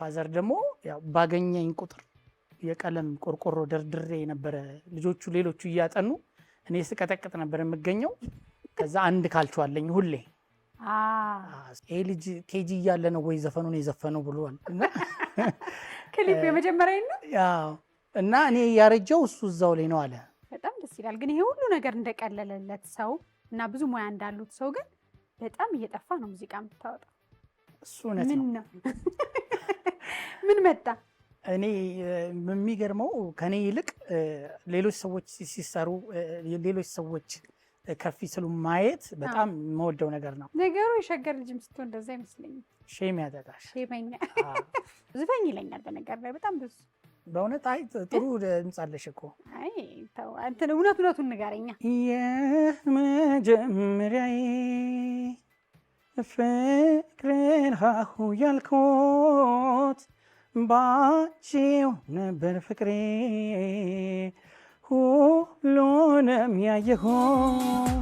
ፋዘር ደግሞ ያው ባገኘኝ ቁጥር የቀለም ቆርቆሮ ደርድሬ ነበረ ልጆቹ ሌሎቹ እያጠኑ እኔ ስቀጠቅጥ ነበር የምገኘው። ከዛ አንድ ካልቹ አለኝ ሁሌ ይሄ ልጅ ኬጂ እያለ ነው ወይ ዘፈኑን የዘፈነው ብሏል። ክሊፕ የመጀመሪያ ነው ያው እና እኔ ያረጀው እሱ እዛው ላይ ነው አለ። በጣም ደስ ይላል። ግን ይሄ ሁሉ ነገር እንደቀለለለት ሰው እና ብዙ ሙያ እንዳሉት ሰው ግን በጣም እየጠፋ ነው ሙዚቃ የምታወጣው። እሱ እውነት ነው። ምን መጣ? እኔ የሚገርመው ከኔ ይልቅ ሌሎች ሰዎች ሲሰሩ ሌሎች ሰዎች ከፍ ሲሉ ማየት በጣም የምወደው ነገር ነው። ነገሩ የሸገር ልጅም ስትሆን እንደዛ አይመስለኝም። ሼም ያጠቃሽ። ሼመኛ ዝፈኝ ይለኛል በነገር ላይ በጣም ብዙ በእውነት። አይ ጥሩ ድምፅ አለሽ እኮ። አይ ተው አንተ እውነቱን ንገረኛ። የመጀመሪያዬ ፍቅርን ሀሁ ያልኩት ባንቺው ነበር ፍቅሬ ሁሉንም ያየሁት